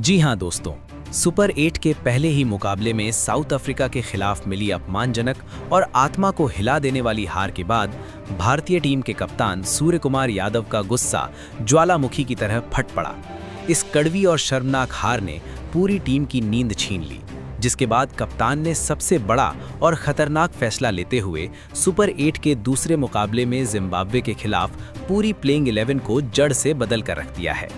जी हां दोस्तों, सुपर 8 के पहले ही मुकाबले में साउथ अफ्रीका के खिलाफ मिली अपमानजनक और आत्मा को हिला देने वाली हार के बाद भारतीय टीम के कप्तान सूर्य कुमार यादव का गुस्सा ज्वालामुखी की तरह फट पड़ा। इस कड़वी और शर्मनाक हार ने पूरी टीम की नींद छीन ली, जिसके बाद कप्तान ने सबसे बड़ा और खतरनाक फैसला लेते हुए सुपर 8 के दूसरे मुकाबले में जिम्बाब्वे के खिलाफ पूरी प्लेइंग 11 को जड़ से बदल कर रख दिया है।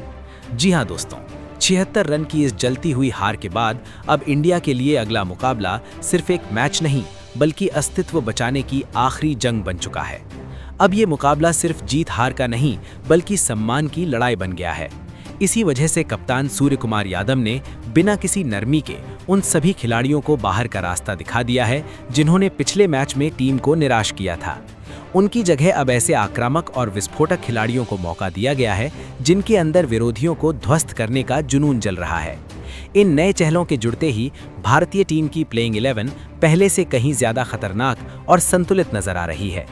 जी हां दोस्तों, 76 रन की इस जलती हुई हार के बाद अब इंडिया के लिए अगला मुकाबला सिर्फ एक मैच नहीं बल्कि अस्तित्व बचाने की आखिरी जंग बन चुका है। अब ये मुकाबला सिर्फ जीत हार का नहीं बल्कि सम्मान की लड़ाई बन गया है। इसी वजह से कप्तान सूर्य कुमार यादव ने बिना किसी नरमी के उन सभी खिलाड़ियों को बाहर का रास्ता दिखा दिया है जिन्होंने पिछले मैच में टीम को निराश किया था। उनकी जगह अब ऐसे आक्रामक और विस्फोटक खिलाड़ियों को मौका दिया गया है जिनके अंदर विरोधियों को ध्वस्त करने का जुनून जल रहा है। इन नए चेहरों के जुड़ते ही भारतीय टीम की प्लेइंग 11 पहले से कहीं ज्यादा खतरनाक और संतुलित नजर आ रही है।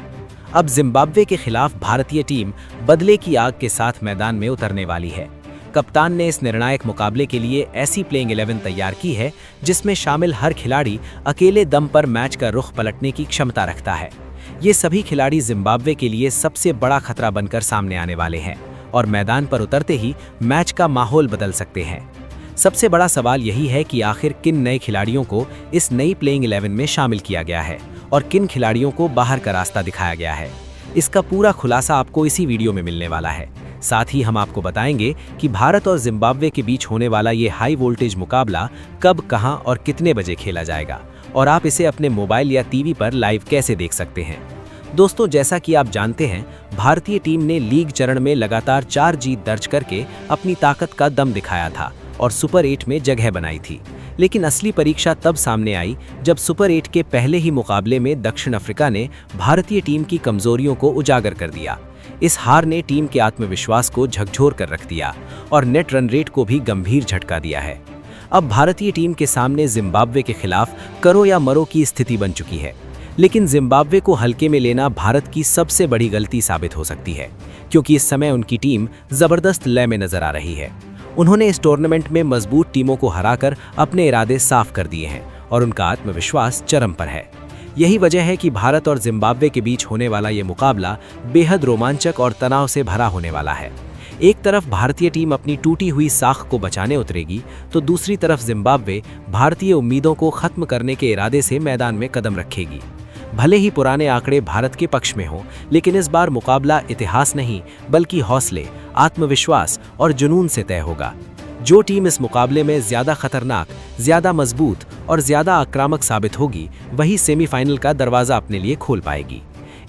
अब जिम्बाब्वे के खिलाफ भारतीय टीम बदले की आग के साथ मैदान में उतरने वाली है। कप्तान ने इस निर्णायक मुकाबले के लिए ऐसी प्लेइंग 11 तैयार की है जिसमें शामिल हर खिलाड़ी अकेले दम पर मैच का रुख पलटने की क्षमता रखता है। ये सभी खिलाड़ी जिम्बाब्वे के लिए सबसे बड़ा खतरा बनकर सामने आने वाले हैं और मैदान पर उतरते ही मैच का माहौल बदल सकते हैं। सबसे बड़ा सवाल यही है कि आखिर किन नए खिलाड़ियों को इस नई प्लेइंग 11 में शामिल किया गया है और किन खिलाड़ियों को बाहर का रास्ता दिखाया गया है। इसका पूरा खुलासा आपको इसी वीडियो में मिलने वाला है। साथ ही हम आपको बताएंगे कि भारत और जिम्बाब्वे के बीच होने वाला ये हाई वोल्टेज मुकाबला कब, कहां और कितने बजे खेला जाएगा और आप इसे अपने मोबाइल या टीवी पर लाइव कैसे देख सकते हैं। दोस्तों, जैसा कि आप जानते हैं, भारतीय टीम ने लीग चरण में लगातार 4 जीत दर्ज करके अपनी ताकत का दम दिखाया था और सुपर 8 में जगह बनाई थी। लेकिन असली परीक्षा तब सामने आई जब सुपर 8 के पहले ही मुकाबले में दक्षिण अफ्रीका ने भारतीय टीम की कमजोरियों को उजागर कर दिया। इस हार ने टीम के आत्मविश्वास को झकझोर कर रख दिया और नेट रन रेट को भी गंभीर झटका दिया है। अब भारतीय टीम के सामने जिम्बाब्वे के खिलाफ करो या मरो की स्थिति बन चुकी है। लेकिन जिम्बाब्वे को हल्के में लेना भारत की सबसे बड़ी गलती साबित हो सकती है, क्योंकि इस समय उनकी टीम जबरदस्त लय में नजर आ रही है। उन्होंने इस टूर्नामेंट में मजबूत टीमों को हराकर अपने इरादे साफ कर दिए हैं और उनका आत्मविश्वास चरम पर है। यही वजह है कि भारत और जिम्बाब्वे के बीच होने वाला ये मुकाबला बेहद रोमांचक और तनाव से भरा होने वाला है। एक तरफ भारतीय टीम अपनी टूटी हुई साख को बचाने उतरेगी, तो दूसरी तरफ जिम्बाब्वे भारतीय उम्मीदों को खत्म करने के इरादे से मैदान में कदम रखेगी। भले ही पुराने आंकड़े भारत के पक्ष में हों, लेकिन इस बार मुकाबला इतिहास नहीं बल्कि हौसले, आत्मविश्वास और जुनून से तय होगा। जो टीम इस मुकाबले में ज्यादा खतरनाक, ज्यादा मजबूत और ज्यादा आक्रामक साबित होगी, वही सेमीफाइनल का दरवाजा अपने लिए खोल पाएगी।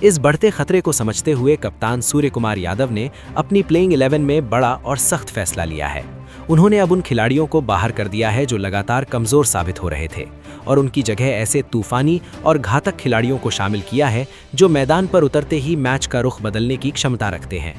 इस बढ़ते खतरे को समझते हुए कप्तान सूर्य कुमार यादव ने अपनी प्लेइंग 11 में बड़ा और सख्त फैसला लिया है। उन्होंने अब उन खिलाड़ियों को बाहर कर दिया है जो लगातार कमजोर साबित हो रहे थे और उनकी जगह ऐसे तूफानी और घातक खिलाड़ियों को शामिल किया है जो मैदान पर उतरते ही मैच का रुख बदलने की क्षमता रखते हैं।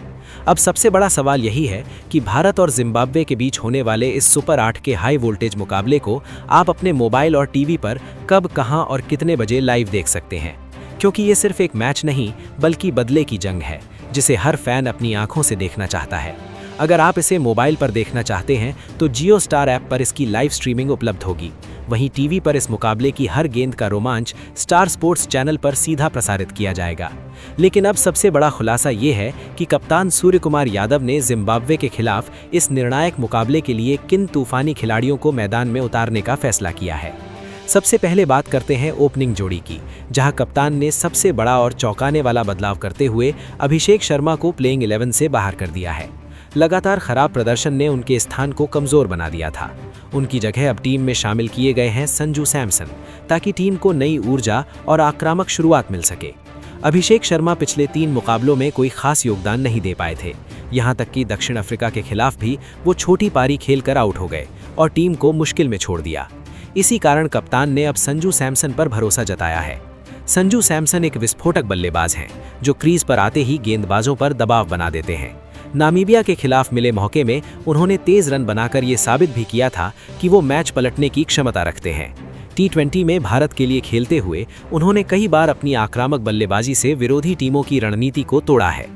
अब सबसे बड़ा सवाल यही है कि भारत और जिम्बाब्वे के बीच होने वाले इस सुपर 8 के हाई वोल्टेज मुकाबले को आप अपने मोबाइल और टीवी पर कब, कहां और कितने बजे लाइव देख सकते हैं, क्योंकि ये सिर्फ एक मैच नहीं बल्कि बदले की जंग है जिसे हर फैन अपनी आंखों से देखना चाहता है। अगर आप इसे मोबाइल पर देखना चाहते हैं तो जियो स्टार ऐप पर इसकी लाइव स्ट्रीमिंग उपलब्ध होगी। वहीं टीवी पर इस मुकाबले की हर गेंद का रोमांच स्टार स्पोर्ट्स चैनल पर सीधा प्रसारित किया जाएगा। लेकिन अब सबसे बड़ा खुलासा ये है कि कप्तान सूर्य कुमार यादव ने जिम्बाब्वे के खिलाफ इस निर्णायक मुकाबले के लिए किन तूफानी खिलाड़ियों को मैदान में उतारने का फैसला किया है। सबसे पहले बात करते हैं ओपनिंग जोड़ी की, जहां कप्तान ने सबसे बड़ा और चौंकाने वाला बदलाव करते हुए अभिषेक शर्मा को प्लेइंग 11 से बाहर कर दिया है। लगातार खराब प्रदर्शन ने उनके स्थान को कमजोर बना दिया था। उनकी जगह अब टीम में शामिल किए गए हैं संजू सैमसन, ताकि टीम को नई ऊर्जा और आक्रामक शुरुआत मिल सके। अभिषेक शर्मा पिछले 3 मुकाबलों में कोई खास योगदान नहीं दे पाए थे। यहां तक कि दक्षिण अफ्रीका के खिलाफ भी वो छोटी पारी खेलकर आउट हो गए और टीम को मुश्किल में छोड़ दिया। इसी कारण कप्तान ने अब संजू सैमसन पर भरोसा जताया है। संजू सैमसन एक विस्फोटक बल्लेबाज हैं जो क्रीज पर आते ही गेंदबाजों पर दबाव बना देते हैं। नामीबिया के खिलाफ मिले मौके में उन्होंने तेज रन बनाकर ये साबित भी किया था कि वो मैच पलटने की क्षमता रखते हैं। T20 में भारत के लिए खेलते हुए उन्होंने कई बार अपनी आक्रामक बल्लेबाजी से विरोधी टीमों की रणनीति को तोड़ा है।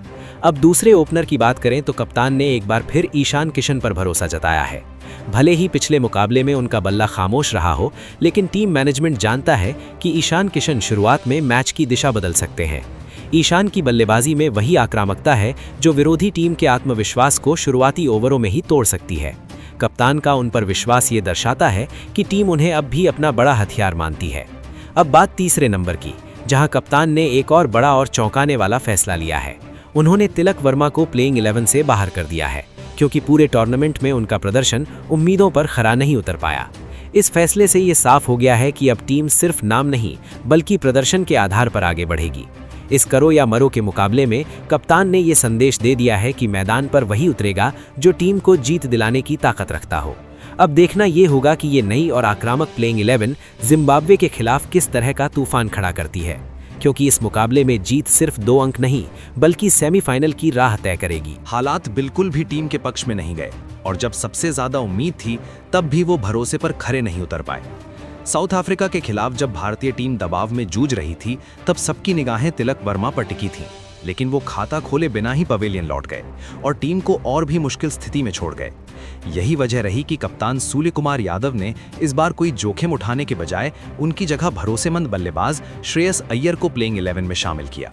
अब दूसरे ओपनर की बात करें तो कप्तान ने एक बार फिर ईशान किशन पर भरोसा जताया है। भले ही पिछले मुकाबले में उनका बल्ला खामोश रहा हो, लेकिन टीम मैनेजमेंट जानता है कि ईशान किशन शुरुआत में मैच की दिशा बदल सकते हैं। ईशान की बल्लेबाजी में वही आक्रामकता है जो विरोधी टीम के आत्मविश्वास को शुरुआती ओवरों में ही तोड़ सकती है। कप्तान का उन पर विश्वास ये दर्शाता है कि टीम उन्हें अब भी अपना बड़ा हथियार मानती है। अब बात तीसरे नंबर की, जहां कप्तान ने एक और बड़ा और चौंकाने वाला फैसला लिया है। उन्होंने तिलक वर्मा को प्लेइंग 11 से बाहर कर दिया है, क्योंकि पूरे टूर्नामेंट में उनका प्रदर्शन उम्मीदों पर खरा नहीं उतर पाया। इस फैसले से ये साफ हो गया है कि अब टीम सिर्फ नाम नहीं बल्कि प्रदर्शन के आधार पर आगे बढ़ेगी। इस करो या मरो के मुकाबले में कप्तान ने ये संदेश दे दिया है कि मैदान पर वही उतरेगा जो टीम को जीत दिलाने की ताकत रखता हो। अब देखना ये होगा कि ये नई और आक्रामक प्लेइंग 11 जिम्बाब्वे के खिलाफ किस तरह का तूफान खड़ा करती है, क्योंकि इस मुकाबले में जीत सिर्फ 2 अंक नहीं बल्कि सेमीफाइनल की राह तय करेगी। हालात बिल्कुल भी टीम के पक्ष में नहीं गए और जब सबसे ज्यादा उम्मीद थी तब भी वो भरोसे पर खरे नहीं उतर पाए। साउथ अफ्रीका के खिलाफ जब भारतीय टीम दबाव में जूझ रही थी तब सबकी निगाहें तिलक वर्मा पर टिकी थीं, लेकिन वो खाता खोले बिना ही पवेलियन लौट गए और टीम को और भी मुश्किल स्थिति में छोड़ गए। यही वजह रही कि कप्तान सूर्य कुमार यादव ने इस बार कोई जोखिम उठाने के बजाय उनकी जगह भरोसेमंद बल्लेबाज श्रेयस अय्यर को प्लेइंग 11 में शामिल किया।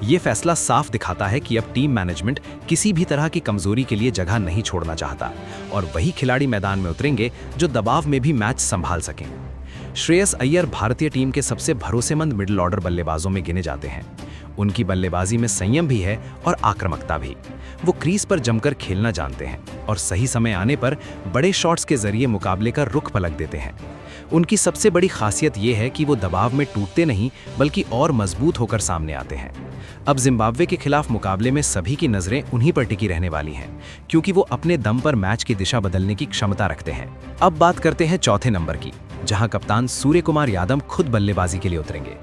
ये फैसला साफ दिखाता है कि अब टीम मैनेजमेंट किसी भी तरह की कमजोरी के लिए जगह नहीं छोड़ना चाहता और वही खिलाड़ी मैदान में उतरेंगे जो दबाव में भी मैच संभाल सकें। श्रेयस अय्यर भारतीय टीम के सबसे भरोसेमंद मिडिल ऑर्डर बल्लेबाजों में गिने जाते हैं। उनकी बल्लेबाजी में संयम भी है और आक्रामकता भी। वो क्रीज पर जमकर खेलना जानते हैं और सही समय आने पर बड़े शॉट्स के जरिए मुकाबले का रुख पलट देते हैं। उनकी सबसे बड़ी खासियत ये है कि वो दबाव में टूटते नहीं बल्कि और मजबूत होकर सामने आते हैं। अब जिम्बाब्वे के खिलाफ मुकाबले में सभी की नजरें उन्हीं पर टिकी रहने वाली हैं, क्योंकि वो अपने दम पर मैच की दिशा बदलने की क्षमता रखते हैं। अब बात करते हैं चौथे नंबर की, जहां कप्तान सूर्य कुमार यादव खुद बल्लेबाजी के लिए उतरेंगे।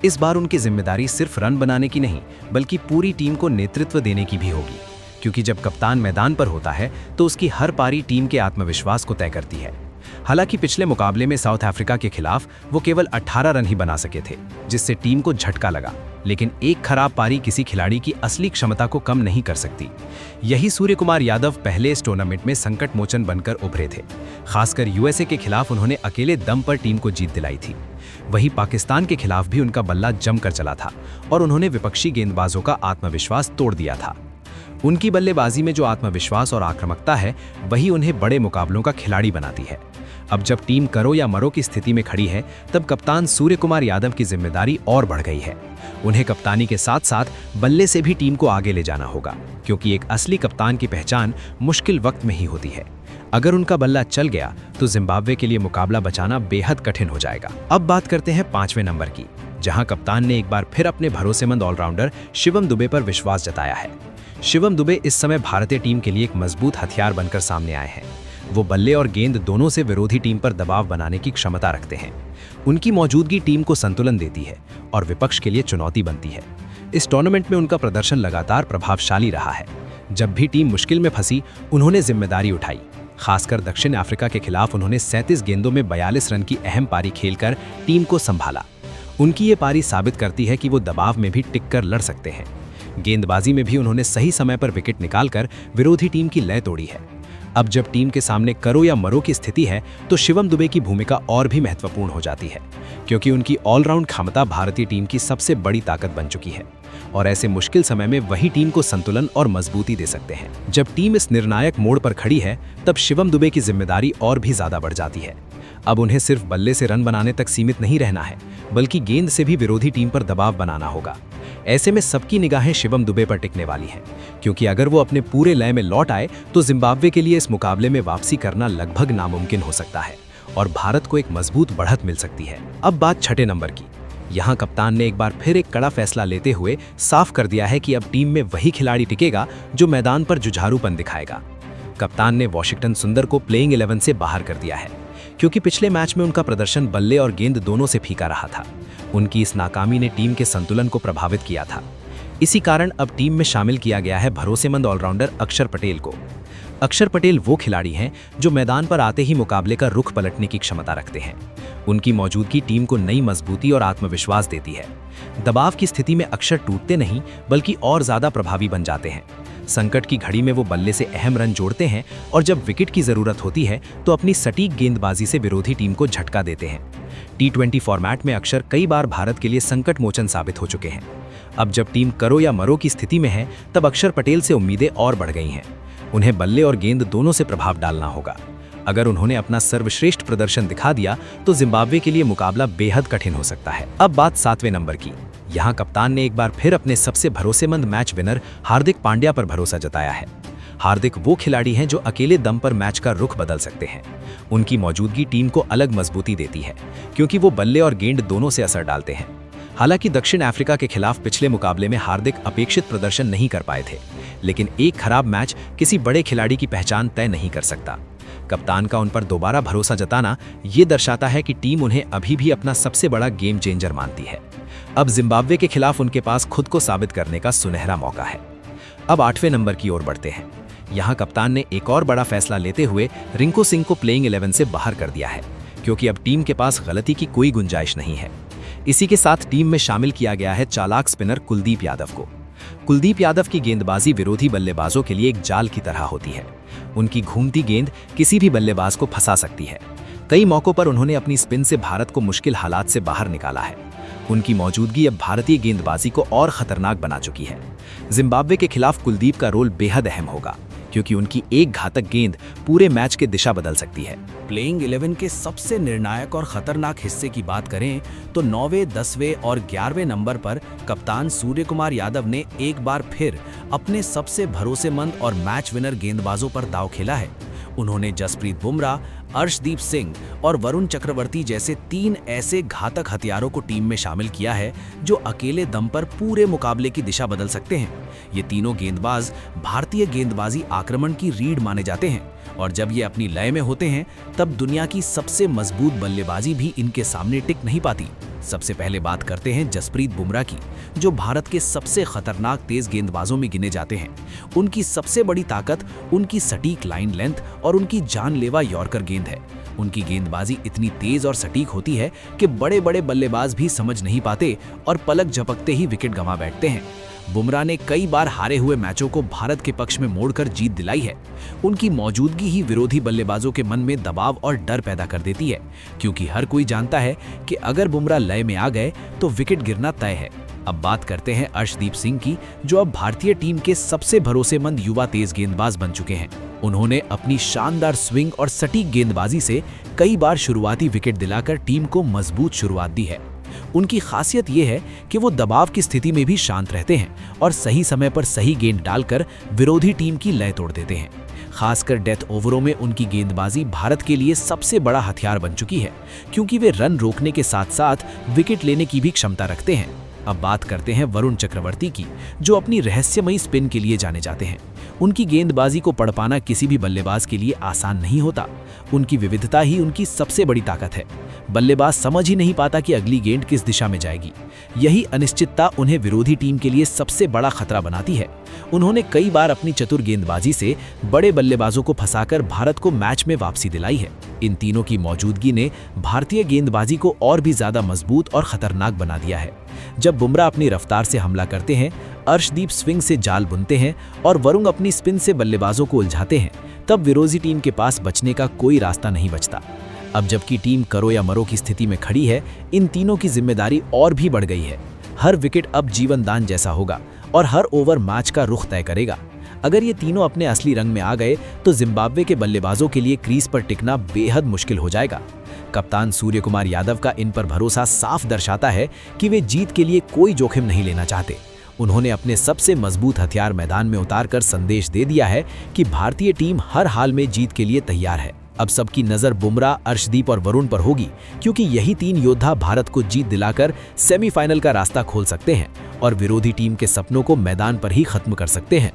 इस बार उनकी जिम्मेदारी सिर्फ रन बनाने की नहीं बल्कि पूरी टीम को नेतृत्व देने की भी होगी, क्योंकि जब कप्तान मैदान पर होता है तो उसकी हर पारी टीम के आत्मविश्वास को तय करती है। हालांकि पिछले मुकाबले में साउथ अफ्रीका के खिलाफ वो केवल 18 रन ही बना सके थे, जिससे टीम को झटका लगा, लेकिन एक खराब पारी किसी खिलाड़ी की असली क्षमता को कम नहीं कर सकती। यही सूर्य कुमार यादव पहले इस टूर्नामेंट में संकट मोचन बनकर उभरे थे। खासकर यूएसए के खिलाफ उन्होंने अकेले दम पर टीम को जीत दिलाई थी। वहीं पाकिस्तान के खिलाफ भी उनका बल्ला जमकर चला था और उन्होंने विपक्षी गेंदबाजों का आत्मविश्वास तोड़ दिया था। उनकी बल्लेबाजी में जो आत्मविश्वास और आक्रामकता है वही उन्हें बड़े मुकाबलों का खिलाड़ी बनाती है। अब जब टीम करो या मरो की स्थिति में खड़ी है तब कप्तान सूर्य कुमार यादव की जिम्मेदारी और बढ़ गई है। उन्हें कप्तानी के साथ साथ बल्ले से भी टीम को आगे ले जाना होगा, क्योंकि एक असली कप्तान की पहचान मुश्किल वक्त में ही होती है। अगर उनका बल्ला चल गया तो जिम्बाब्वे के लिए मुकाबला बचाना बेहद कठिन हो जाएगा। अब बात करते हैं 5वें नंबर की, जहां कप्तान ने एक बार फिर अपने भरोसेमंद ऑलराउंडर शिवम दुबे पर विश्वास जताया है। शिवम दुबे इस समय भारतीय टीम के लिए एक मजबूत हथियार बनकर सामने आए हैं। वो बल्ले और गेंद दोनों से विरोधी टीम पर दबाव बनाने की क्षमता रखते हैं। उनकी मौजूदगी टीम को संतुलन देती है और विपक्ष के लिए चुनौती बनती है। इस टूर्नामेंट में उनका प्रदर्शन लगातार प्रभावशाली रहा है। जब भी टीम मुश्किल में फंसी उन्होंने जिम्मेदारी उठाई। खासकर दक्षिण अफ्रीका के खिलाफ उन्होंने 37 गेंदों में 42 रन की अहम पारी खेलकर टीम को संभाला। उनकी ये पारी साबित करती है कि वो दबाव में भी टिककर लड़ सकते हैं। गेंदबाजी में भी उन्होंने सही समय पर विकेट निकालकर विरोधी टीम की लय तोड़ी है। अब जब टीम के सामने करो या मरो की स्थिति है तो शिवम दुबे की भूमिका और भी महत्वपूर्ण हो जाती है, क्योंकि उनकी ऑलराउंड क्षमता भारतीय टीम की सबसे बड़ी ताकत बन चुकी है और ऐसे मुश्किल समय में वही टीम को संतुलन और मजबूती दे सकते हैं। जब टीम इस निर्णायक मोड़ पर खड़ी है तब शिवम दुबे की जिम्मेदारी और भी ज्यादा बढ़ जाती है। अब उन्हें सिर्फ बल्ले से रन बनाने तक सीमित नहीं रहना है, बल्कि गेंद से भी विरोधी टीम पर दबाव बनाना होगा। ऐसे में सबकी निगाहें शिवम दुबे पर टिकने वाली हैं, क्योंकि अगर वो अपने पूरे लय में लौट आए तो जिम्बाब्वे के लिए इस मुकाबले में वापसी करना लगभग नामुमकिन हो सकता है और भारत को एक मजबूत बढ़त मिल सकती है। अब बात 6ठे नंबर की। यहाँ कप्तान ने एक बार फिर एक कड़ा फैसला लेते हुए साफ कर दिया है कि अब टीम में वही खिलाड़ी टिकेगा जो मैदान पर जुझारूपन दिखाएगा। कप्तान ने वॉशिंगटन सुंदर को प्लेइंग 11 से बाहर कर दिया है, क्योंकि पिछले मैच में उनका प्रदर्शन बल्ले और गेंद दोनों से फीका रहा था। उनकी इस नाकामी ने टीम के संतुलन को प्रभावित किया था। इसी कारण अब टीम में शामिल किया गया है भरोसेमंद ऑलराउंडर अक्षर पटेल को। अक्षर पटेल वो खिलाड़ी हैं जो मैदान पर आते ही मुकाबले का रुख पलटने की क्षमता रखते हैं। उनकी मौजूदगी टीम को नई मजबूती और आत्मविश्वास देती है। दबाव की स्थिति में अक्षर टूटते नहीं बल्कि और ज्यादा प्रभावी बन जाते हैं। संकट की घड़ी में वो बल्ले से अहम रन जोड़ते हैं और जब विकेट की जरूरत होती है तो अपनी सटीक गेंदबाजी से विरोधी टीम को झटका देते हैं। T20 फॉर्मेट में अक्षर कई बार भारत के लिए संकट मोचन साबित हो चुके हैं। अब जब टीम करो या मरो की स्थिति में है तब अक्षर पटेल से उम्मीदें और बढ़ गई हैं। उन्हें बल्ले और गेंद दोनों से प्रभाव डालना होगा। अगर उन्होंने अपना सर्वश्रेष्ठ प्रदर्शन दिखा दिया तो जिम्बाब्वे के लिए मुकाबला बेहद कठिन हो सकता है। अब बात 7वें नंबर की। यहाँ कप्तान ने एक बार फिर अपने सबसे भरोसेमंद मैच विनर हार्दिक पांड्या पर भरोसा जताया है। हार्दिक वो खिलाड़ी हैं जो अकेले दम पर मैच का रुख बदल सकते हैं। उनकी मौजूदगी टीम को अलग मजबूती देती है क्योंकि वो बल्ले और गेंद दोनों से असर डालते हैं। हालांकि दक्षिण अफ्रीका के खिलाफ पिछले मुकाबले में हार्दिक अपेक्षित प्रदर्शन नहीं कर पाए थे, लेकिन एक खराब मैच किसी बड़े खिलाड़ी की पहचान तय नहीं कर सकता। कप्तान का उन पर दोबारा भरोसा जताना ये दर्शाता है कि टीम उन्हें अभी भी अपना सबसे बड़ा गेम चेंजर मानती है। अब जिम्बाब्वे के खिलाफ उनके पास खुद को साबित करने का सुनहरा मौका है। अब 8वें नंबर की ओर बढ़ते हैं। यहाँ कप्तान ने एक और बड़ा फैसला लेते हुए रिंकू सिंह को प्लेइंग 11 से बाहर कर दिया है, क्योंकि अब टीम के पास गलती की कोई गुंजाइश नहीं है। इसी के साथ टीम में शामिल किया गया है चालाक स्पिनर कुलदीप यादव को। कुलदीप यादव की गेंदबाजी विरोधी बल्लेबाजों के लिए एक जाल की तरह होती है। उनकी घूमती गेंद किसी भी बल्लेबाज को फंसा सकती है। कई मौकों पर उन्होंने अपनी स्पिन से भारत को मुश्किल हालात से बाहर निकाला है। उनकी मौजूदगी अब भारतीय गेंदबाजी को और खतरनाक बना चुकी है। जिम्बाब्वे के खिलाफ कुलदीप का रोल बेहद अहम होगा, क्योंकि उनकी एक घातक गेंद पूरे मैच की दिशा बदल सकती है। प्लेइंग 11 के सबसे निर्णायक और खतरनाक हिस्से की बात करें तो 9वें, 10वें और 11वें नंबर पर कप्तान सूर्यकुमार यादव ने एक बार फिर अपने सबसे भरोसेमंद और मैच विनर गेंदबाजों पर दांव खेला है। उन्होंने जसप्रीत बुमराह, अर्शदीप सिंह और वरुण चक्रवर्ती जैसे 3 ऐसे घातक हथियारों को टीम में शामिल किया है जो अकेले दम पर पूरे मुकाबले की दिशा बदल सकते हैं। ये तीनों गेंदबाज भारतीय गेंदबाजी आक्रमण की रीढ़ माने जाते हैं और जब ये अपनी लय में होते हैं तब दुनिया की सबसे मजबूत बल्लेबाजी भी इनके सामने टिक नहीं पाती। सबसे पहले बात करते हैं जसप्रीत बुमराह की, जो भारत के सबसे खतरनाक तेज गेंदबाजों में गिने जाते हैं। उनकी सबसे बड़ी ताकत उनकी सटीक लाइन लेंथ और उनकी जानलेवा यॉर्कर गेंद है। उनकी गेंदबाजी इतनी तेज और सटीक होती है कि बड़े बड़े बल्लेबाज भी समझ नहीं पाते और पलक झपकते ही विकेट गंवा बैठते हैं। बुमराह ने कई बार हारे हुए मैचों को भारत के पक्ष में मोड़कर जीत दिलाई है। उनकी मौजूदगी ही विरोधी बल्लेबाजों के मन में दबाव और डर पैदा कर देती है, क्योंकि हर कोई जानता है कि अगर बुमराह लय में आ गए तो विकेट गिरना तय है। अब बात करते हैं अर्शदीप सिंह की, जो अब भारतीय टीम के सबसे भरोसेमंद युवा तेज गेंदबाज बन चुके हैं। उन्होंने अपनी शानदार स्विंग और सटीक गेंदबाजी से कई बार शुरुआती विकेट दिलाकर टीम को मजबूत शुरुआत दी है। उनकी खासियत यह है कि वो दबाव की स्थिति में भी शांत रहते हैं और सही समय पर सही गेंद डालकर विरोधी टीम की लय तोड़ देते हैं। खासकर डेथ ओवरों में उनकी गेंदबाजी भारत के लिए सबसे बड़ा हथियार बन चुकी है, क्योंकि वे रन रोकने के साथ साथ विकेट लेने की भी क्षमता रखते हैं। अब बात करते हैं वरुण चक्रवर्ती की, जो अपनी रहस्यमयी स्पिन के लिए जाने जाते हैं। उनकी गेंदबाजी को पढ़ पाना किसी भी बल्लेबाज के लिए आसान नहीं होता। उनकी विविधता ही उनकी सबसे बड़ी ताकत है। बल्लेबाज समझ ही नहीं पाता कि अगली गेंद किस दिशा में जाएगी। यही अनिश्चितता उन्हें विरोधी टीम के लिए सबसे बड़ा खतरा बनाती है। उन्होंने कई बार अपनी चतुर गेंदबाजी से बड़े बल्लेबाजों को फंसाकर भारत को मैच में वापसी दिलाई है। इन तीनों की मौजूदगी ने भारतीय गेंदबाजी को और भी ज्यादा मजबूत और खतरनाक बना दिया है। जब बुमराह अपनी रफ्तार से हमला करते हैं, अर्शदीप स्विंग से जाल बुनते हैं और वरुण अपनी स्पिन से बल्लेबाजों को उलझाते हैं, तब विरोधी टीम के पास बचने का कोई रास्ता नहीं बचता। अब जबकि टीम करो या मरो की स्थिति में खड़ी है, इन तीनों की जिम्मेदारी और भी बढ़ गई है। हर विकेट अब जीवन दान जैसा होगा और हर ओवर मैच का रुख तय करेगा। अगर ये तीनों अपने असली रंग में आ गए तो जिम्बाब्वे के बल्लेबाजों के लिए क्रीज पर टिकना बेहद मुश्किल हो जाएगा। कप्तान सूर्यकुमार यादव का इन पर भरोसा साफ दर्शाता है कि वे जीत के लिए कोई जोखिम नहीं लेना चाहते। उन्होंने अपने सबसे मजबूत हथियार मैदान में उतारकर संदेश दे दिया है कि भारतीय टीम हर हाल में जीत के लिए तैयार है। अब सबकी नजर बुमराह, अर्शदीप और वरुण पर होगी, क्योंकि यही 3 योद्धा भारत को जीत दिलाकर सेमीफाइनल का रास्ता खोल सकते हैं और विरोधी टीम के सपनों को मैदान पर ही खत्म कर सकते हैं।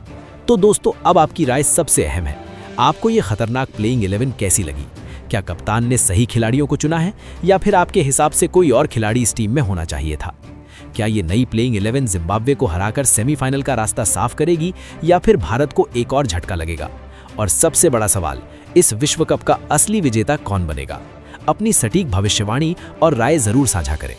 तो दोस्तों, अब आपकी राय सबसे अहम है। आपको ये खतरनाक प्लेइंग 11 कैसी लगी? क्या कप्तान ने सही खिलाड़ियों को चुना है या फिर आपके हिसाब से कोई और खिलाड़ी इस टीम में होना चाहिए था? क्या ये नई प्लेइंग 11 जिम्बाब्वे को हराकर सेमीफाइनल का रास्ता साफ करेगी या फिर भारत को एक और झटका लगेगा? और सबसे बड़ा सवाल, इस विश्व कप का असली विजेता कौन बनेगा? अपनी सटीक भविष्यवाणी और राय जरूर साझा करें।